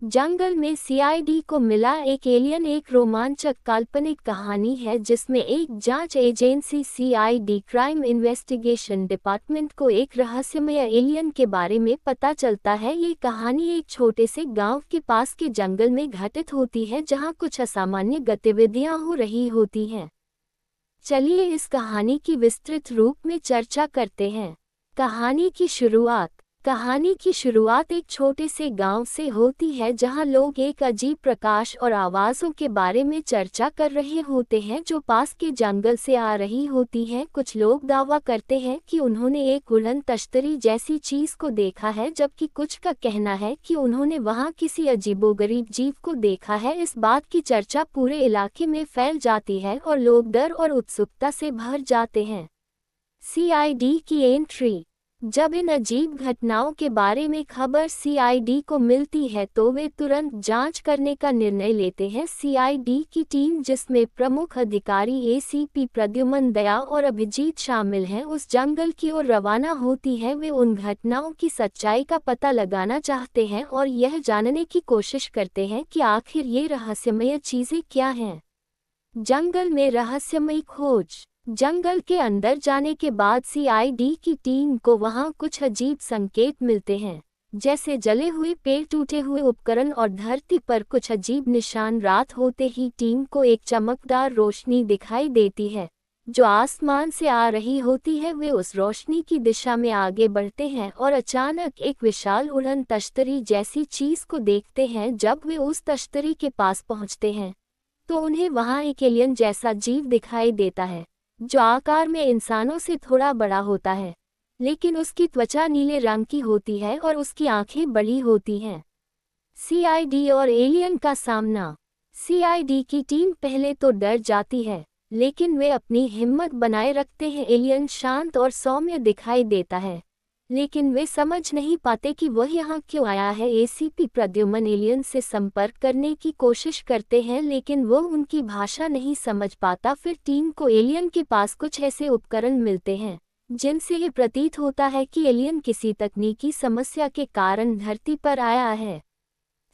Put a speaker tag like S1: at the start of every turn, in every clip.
S1: जंगल में सीआईडी को मिला एक एलियन एक रोमांचक काल्पनिक कहानी है जिसमें एक जांच agency CID crime investigation department को एक रहस्यमय एलियन के बारे में पता चलता है। ये कहानी एक छोटे से गांव के पास के जंगल में घटित होती है जहां कुछ असामान्य गतिविधियां हो रही होती हैं। चलिए इस कहानी की विस्तृत रूप में चर्चा करते हैं। कहानी की शुरुआत एक छोटे से गांव से होती है जहां लोग एक अजीब प्रकाश और आवाज़ों के बारे में चर्चा कर रहे होते हैं जो पास के जंगल से आ रही होती हैं। कुछ लोग दावा करते हैं कि उन्होंने एक उड़न तश्तरी जैसी चीज़ को देखा है, जबकि कुछ का कहना है कि उन्होंने वहां किसी अजीबोगरीब जीव को देखा है। इस बात की चर्चा पूरे इलाके में फैल जाती है और लोग डर और उत्सुकता से भर जाते हैं। सीआईडी की एंट्री। जब इन अजीब घटनाओं के बारे में खबर सीआईडी को मिलती है तो वे तुरंत जांच करने का निर्णय लेते हैं। सीआईडी की टीम, जिसमें प्रमुख अधिकारी एसीपी प्रद्युमन दया और अभिजीत शामिल हैं, उस जंगल की ओर रवाना होती है। वे उन घटनाओं की सच्चाई का पता लगाना चाहते हैं और यह जानने की कोशिश करते हैं कि आखिर ये रहस्यमय चीज़ें क्या हैं। जंगल में रहस्यमयी खोज। जंगल के अंदर जाने के बाद सीआईडी की टीम को वहां कुछ अजीब संकेत मिलते हैं, जैसे जले हुए पेड़, टूटे हुए उपकरण और धरती पर कुछ अजीब निशान। रात होते ही टीम को एक चमकदार रोशनी दिखाई देती है जो आसमान से आ रही होती है। वे उस रोशनी की दिशा में आगे बढ़ते हैं और अचानक एक विशाल उड़न तश्तरी जैसी चीज को देखते हैं। जब वे उस तश्तरी के पास पहुंचते हैं तो उन्हें वहां एक एलियन जैसा जीव दिखाई देता है जो आकार में इंसानों से थोड़ा बड़ा होता है, लेकिन उसकी त्वचा नीले रंग की होती है और उसकी आंखें बड़ी होती हैं। सीआईडी और एलियन का सामना। सीआईडी की टीम पहले तो डर जाती है, लेकिन वे अपनी हिम्मत बनाए रखते हैं। एलियन शांत और सौम्य दिखाई देता है, लेकिन वे समझ नहीं पाते कि वह यहाँ क्यों आया है। एसीपी प्रद्युमन एलियन से संपर्क करने की कोशिश करते हैं, लेकिन वह उनकी भाषा नहीं समझ पाता। फिर टीम को एलियन के पास कुछ ऐसे उपकरण मिलते हैं जिनसे ये प्रतीत होता है कि एलियन किसी तकनीकी समस्या के कारण धरती पर आया है।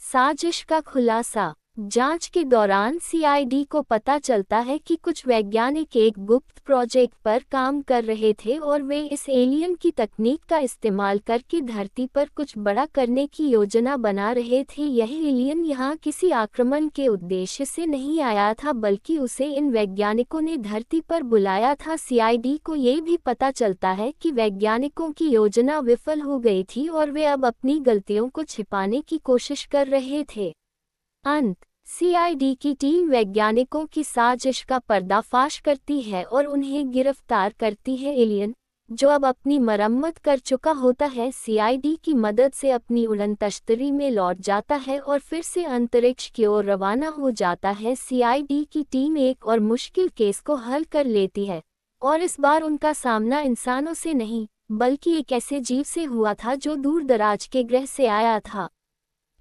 S1: साजिश का खुलासा। जांच के दौरान सीआईडी को पता चलता है कि कुछ वैज्ञानिक एक गुप्त प्रोजेक्ट पर काम कर रहे थे और वे इस एलियन की तकनीक का इस्तेमाल करके धरती पर कुछ बड़ा करने की योजना बना रहे थे। यह एलियन यहाँ किसी आक्रमण के उद्देश्य से नहीं आया था, बल्कि उसे इन वैज्ञानिकों ने धरती पर बुलाया था। सीआईडी को ये भी पता चलता है कि वैज्ञानिकों की योजना विफल हो गई थी और वे अब अपनी गलतियों को छिपाने की कोशिश कर रहे थे। अंत। सीआईडी की टीम वैज्ञानिकों की साजिश का पर्दाफाश करती है और उन्हें गिरफ्तार करती है। एलियन, जो अब अपनी मरम्मत कर चुका होता है, सीआईडी की मदद से अपनी उड़न तश्तरी में लौट जाता है और फिर से अंतरिक्ष की ओर रवाना हो जाता है। सीआईडी की टीम एक और मुश्किल केस को हल कर लेती है और इस बार उनका सामना इंसानों से नहीं, बल्कि एक ऐसे जीव से हुआ था जो दूर दराज के ग्रह से आया था।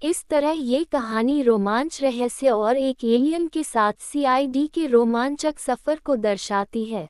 S1: इस तरह ये कहानी रोमांच, रहस्य और एक एलियन के साथ सीआईडी के रोमांचक सफ़र को दर्शाती है।